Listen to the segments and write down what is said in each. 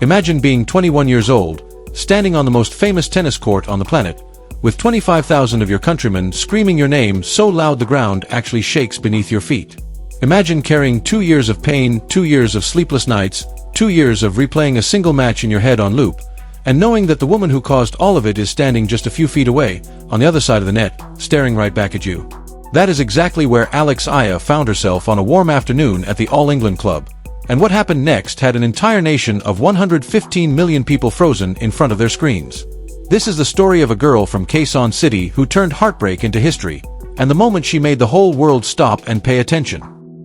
Imagine being 21 years old, standing on the most famous tennis court on the planet, with 25,000 of your countrymen screaming your name so loud the ground actually shakes beneath your feet. Imagine carrying 2 years of pain, 2 years of sleepless nights, 2 years of replaying a single match in your head on loop, and knowing that the woman who caused all of it is standing just a few feet away, on the other side of the net, staring right back at you. That is exactly where Alex Eala found herself on a warm afternoon at the All England Club. And what happened next had an entire nation of 115 million people frozen in front of their screens. This is the story of a girl from Quezon City who turned heartbreak into history, and the moment she made the whole world stop and pay attention.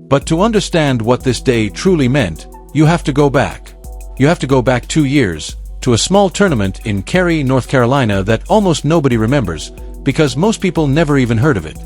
But to understand what this day truly meant, you have to go back. You have to go back 2 years, to a small tournament in Cary, North Carolina that almost nobody remembers, because most people never even heard of it.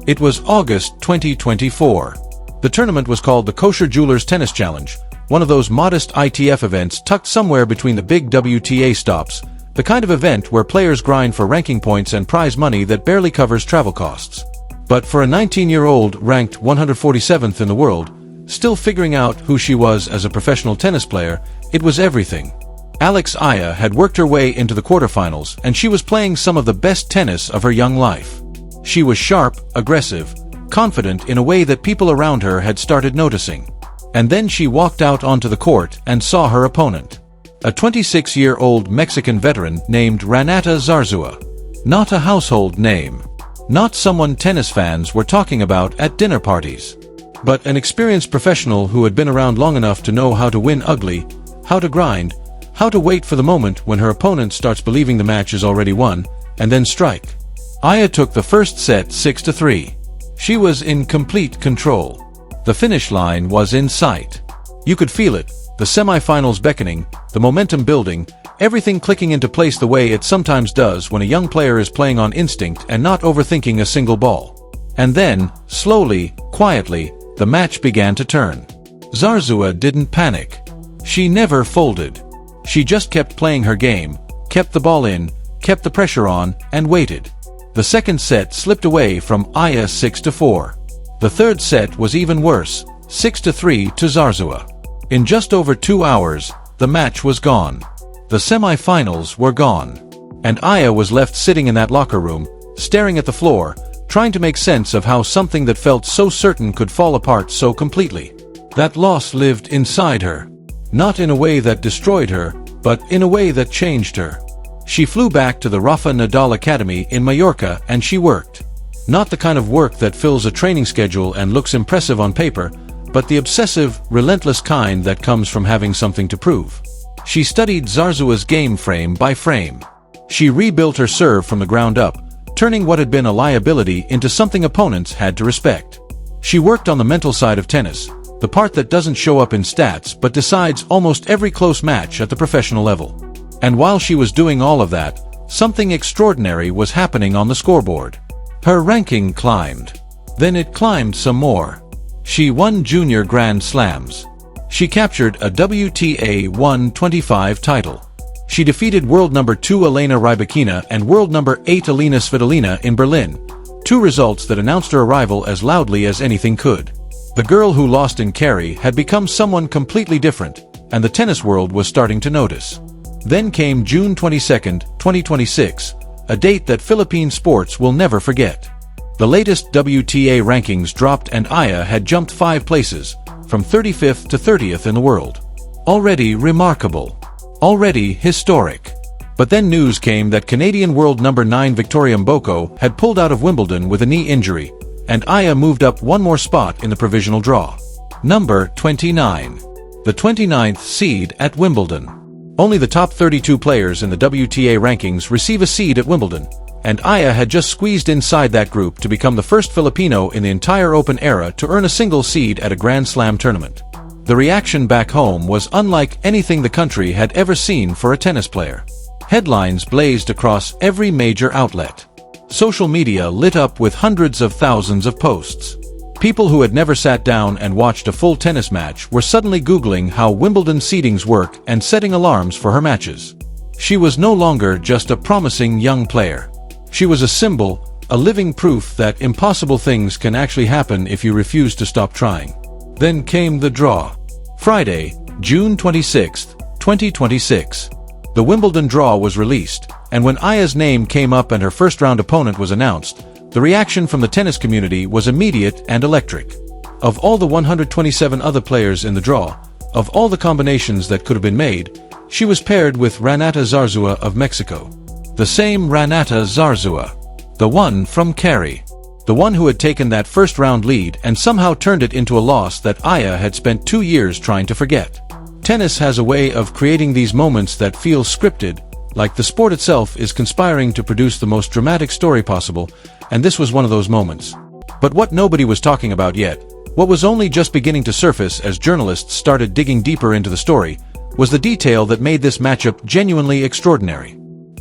It was August 2024. The tournament was called the Kosher Jewelers Tennis Challenge, one of those modest ITF events tucked somewhere between the big WTA stops, the kind of event where players grind for ranking points and prize money that barely covers travel costs. But for a 19-year-old ranked 147th in the world, still figuring out who she was as a professional tennis player, it was everything. Alex Eala had worked her way into the quarterfinals, and she was playing some of the best tennis of her young life. She was sharp, aggressive, confident in a way that people around her had started noticing. And then she walked out onto the court and saw her opponent. A 26-year-old Mexican veteran named Renata Zarazúa. Not a household name. Not someone tennis fans were talking about at dinner parties. But an experienced professional who had been around long enough to know how to win ugly, how to grind, how to wait for the moment when her opponent starts believing the match is already won, and then strike. Eala took the first set 6-3. She was in complete control. The finish line was in sight. You could feel it, the semifinals beckoning, the momentum building, everything clicking into place the way it sometimes does when a young player is playing on instinct and not overthinking a single ball. And then, slowly, quietly, the match began to turn. Zarazúa didn't panic. She never folded. She just kept playing her game, kept the ball in, kept the pressure on, and waited. The second set slipped away from Eala 6-4. The third set was even worse, 6-3 to Zarazúa. In just over 2 hours, the match was gone. The semifinals were gone. And Eala was left sitting in that locker room, staring at the floor, trying to make sense of how something that felt so certain could fall apart so completely. That loss lived inside her. Not in a way that destroyed her, but in a way that changed her. She flew back to the Rafa Nadal Academy in Mallorca and she worked. Not the kind of work that fills a training schedule and looks impressive on paper, but the obsessive, relentless kind that comes from having something to prove. She studied Zarazúa's game frame by frame. She rebuilt her serve from the ground up, turning what had been a liability into something opponents had to respect. She worked on the mental side of tennis, the part that doesn't show up in stats but decides almost every close match at the professional level. And while she was doing all of that, something extraordinary was happening on the scoreboard. Her ranking climbed. Then it climbed some more. She won junior Grand Slams. She captured a WTA 125 title. She defeated world number 2 Elena Rybakina and world number 8 Alina Svitolina in Berlin, 2 results that announced her arrival as loudly as anything could. The girl who lost in Cary had become someone completely different, and the tennis world was starting to notice. Then came June 22, 2026, a date that Philippine sports will never forget. The latest WTA rankings dropped and Eala had jumped 5 places, from 35th to 30th in the world. Already remarkable. Already historic. But then news came that Canadian world number 9 Victoria Mboko had pulled out of Wimbledon with a knee injury, and Eala moved up 1 more spot in the provisional draw. Number 29. The 29th seed at Wimbledon. Only the top 32 players in the WTA rankings receive a seed at Wimbledon, and Eala had just squeezed inside that group to become the first Filipino in the entire Open era to earn a single seed at a Grand Slam tournament. The reaction back home was unlike anything the country had ever seen for a tennis player. Headlines blazed across every major outlet. Social media lit up with hundreds of thousands of posts. People who had never sat down and watched a full tennis match were suddenly Googling how Wimbledon seedings work and setting alarms for her matches. She was no longer just a promising young player. She was a symbol, a living proof that impossible things can actually happen if you refuse to stop trying. Then came the draw. Friday, June 26th, 2026. The Wimbledon draw was released, and when Eala's name came up and her first-round opponent was announced, the reaction from the tennis community was immediate and electric. Of all the 127 other players in the draw, of all the combinations that could have been made, she was paired with Renata Zarazúa of Mexico. The same Renata Zarazúa. The one from Kerry. The one who had taken that first-round lead and somehow turned it into a loss that Eala had spent 2 years trying to forget. Tennis has a way of creating these moments that feel scripted, like the sport itself is conspiring to produce the most dramatic story possible, and this was one of those moments. But what nobody was talking about yet, what was only just beginning to surface as journalists started digging deeper into the story, was the detail that made this matchup genuinely extraordinary.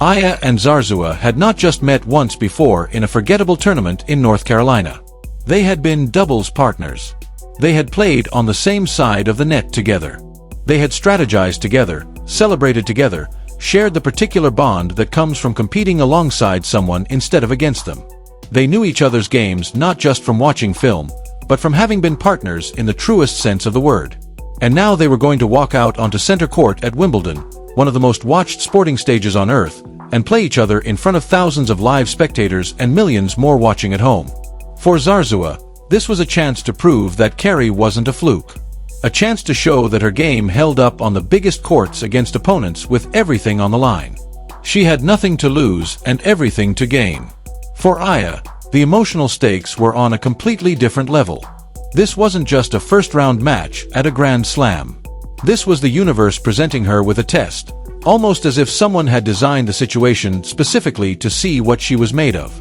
Eala and Zarazúa had not just met once before in a forgettable tournament in North Carolina. They had been doubles partners. They had played on the same side of the net together. They had strategized together, celebrated together, shared the particular bond that comes from competing alongside someone instead of against them. They knew each other's games not just from watching film, but from having been partners in the truest sense of the word. And now they were going to walk out onto center court at Wimbledon, one of the most watched sporting stages on earth, and play each other in front of thousands of live spectators and millions more watching at home. For Zarazúa, this was a chance to prove that Kerry wasn't a fluke. A chance to show that her game held up on the biggest courts against opponents with everything on the line. She had nothing to lose and everything to gain. For Eala, the emotional stakes were on a completely different level. This wasn't just a first-round match at a Grand Slam. This was the universe presenting her with a test, almost as if someone had designed the situation specifically to see what she was made of.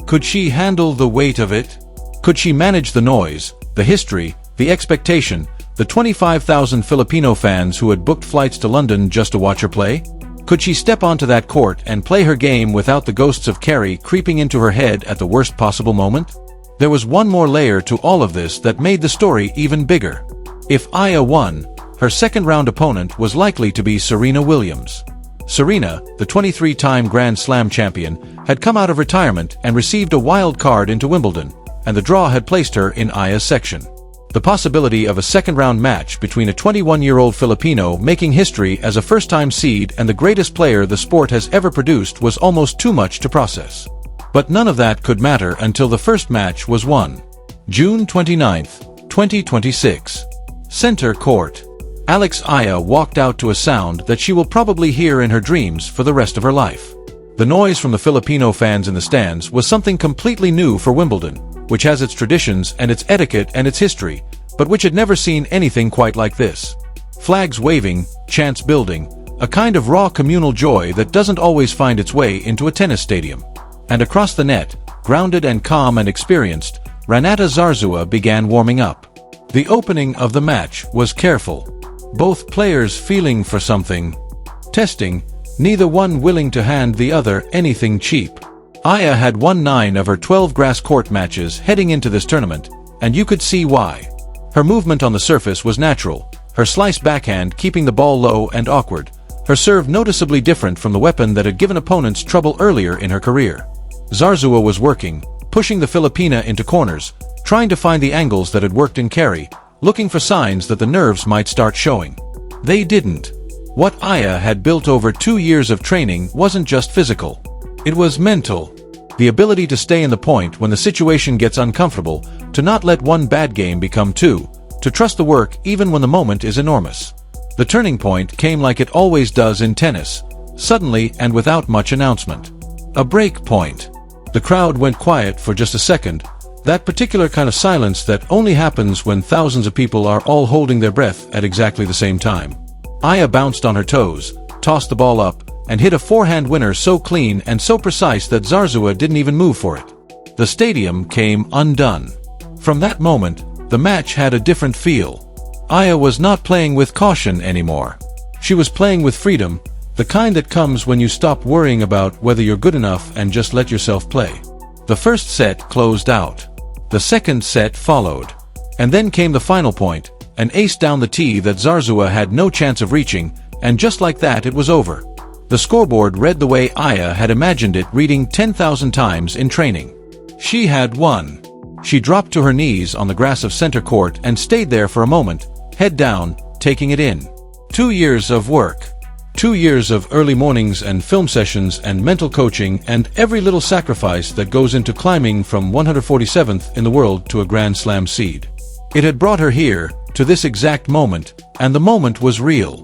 Could she handle the weight of it? Could she manage the noise, the history, the expectation, the 25,000 Filipino fans who had booked flights to London just to watch her play? Could she step onto that court and play her game without the ghosts of Kerry creeping into her head at the worst possible moment? There was one more layer to all of this that made the story even bigger. If Eala won, her second-round opponent was likely to be Serena Williams. Serena, the 23-time Grand Slam champion, had come out of retirement and received a wild card into Wimbledon, and the draw had placed her in Eala's section. The possibility of a second-round match between a 21-year-old Filipino making history as a first-time seed and the greatest player the sport has ever produced was almost too much to process. But none of that could matter until the first match was won. June 29, 2026. Center court. Alex Eala walked out to a sound that she will probably hear in her dreams for the rest of her life. The noise from the Filipino fans in the stands was something completely new for Wimbledon, which has its traditions and its etiquette and its history, but which had never seen anything quite like this. Flags waving, chants building, a kind of raw communal joy that doesn't always find its way into a tennis stadium. And across the net, grounded and calm and experienced, Renata Zarazúa began warming up. The opening of the match was careful. Both players feeling for something. Testing, neither one willing to hand the other anything cheap. Eala had won 9 of her 12 grass court matches heading into this tournament, and you could see why. Her movement on the surface was natural, her slice backhand keeping the ball low and awkward, her serve noticeably different from the weapon that had given opponents trouble earlier in her career. Zarazúa was working, pushing the Filipina into corners, trying to find the angles that had worked in Kerry, looking for signs that the nerves might start showing. They didn't. What Eala had built over 2 years of training wasn't just physical. It was mental. The ability to stay in the point when the situation gets uncomfortable, to not let one bad game become 2, to trust the work even when the moment is enormous. The turning point came like it always does in tennis, suddenly and without much announcement. A break point. The crowd went quiet for just a second, that particular kind of silence that only happens when thousands of people are all holding their breath at exactly the same time. Eala bounced on her toes, tossed the ball up, and hit a forehand winner so clean and so precise that Zarazúa didn't even move for it. The stadium came undone. From that moment, the match had a different feel. Eala was not playing with caution anymore. She was playing with freedom, the kind that comes when you stop worrying about whether you're good enough and just let yourself play. The first set closed out. The second set followed. And then came the final point, an ace down the tee that Zarazúa had no chance of reaching, and just like that it was over. The scoreboard read the way Eala had imagined it reading 10,000 times in training. She had won. She dropped to her knees on the grass of center court and stayed there for a moment, head down, taking it in. 2 years of work. 2 years of early mornings and film sessions and mental coaching and every little sacrifice that goes into climbing from 147th in the world to a Grand Slam seed. It had brought her here, to this exact moment, and the moment was real.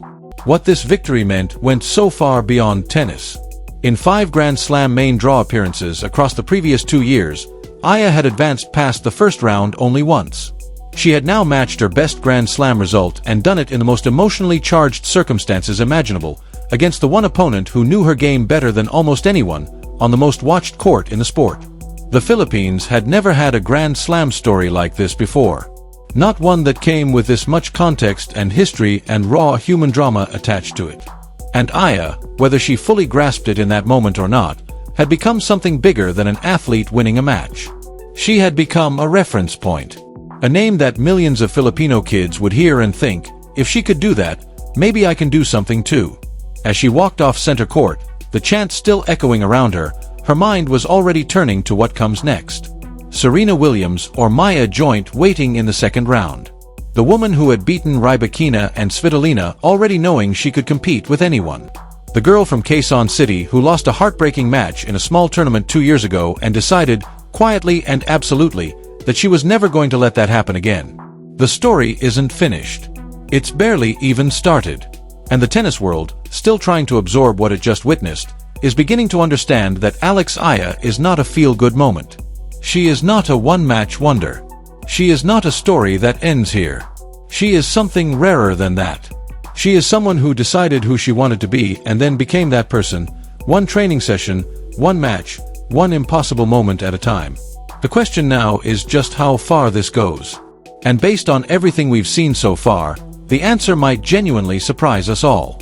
What this victory meant went so far beyond tennis. In 5 Grand Slam main draw appearances across the previous 2 years, Eala had advanced past the first round only once. She had now matched her best Grand Slam result and done it in the most emotionally charged circumstances imaginable, against the one opponent who knew her game better than almost anyone, on the most watched court in the sport. The Philippines had never had a Grand Slam story like this before. Not one that came with this much context and history and raw human drama attached to it. And Eala, whether she fully grasped it in that moment or not, had become something bigger than an athlete winning a match. She had become a reference point. A name that millions of Filipino kids would hear and think, if she could do that, maybe I can do something too. As she walked off center court, the chant still echoing around her, her mind was already turning to what comes next. Serena Williams or Maya Joint waiting in the second round. The woman who had beaten Rybakina and Svitolina already knowing she could compete with anyone. The girl from Quezon City who lost a heartbreaking match in a small tournament 2 years ago and decided, quietly and absolutely, that she was never going to let that happen again. The story isn't finished. It's barely even started. And the tennis world, still trying to absorb what it just witnessed, is beginning to understand that Alex Eala is not a feel-good moment. She is not a one-match wonder. She is not a story that ends here. She is something rarer than that. She is someone who decided who she wanted to be and then became that person, one training session, one match, one impossible moment at a time. The question now is just how far this goes. And based on everything we've seen so far, the answer might genuinely surprise us all.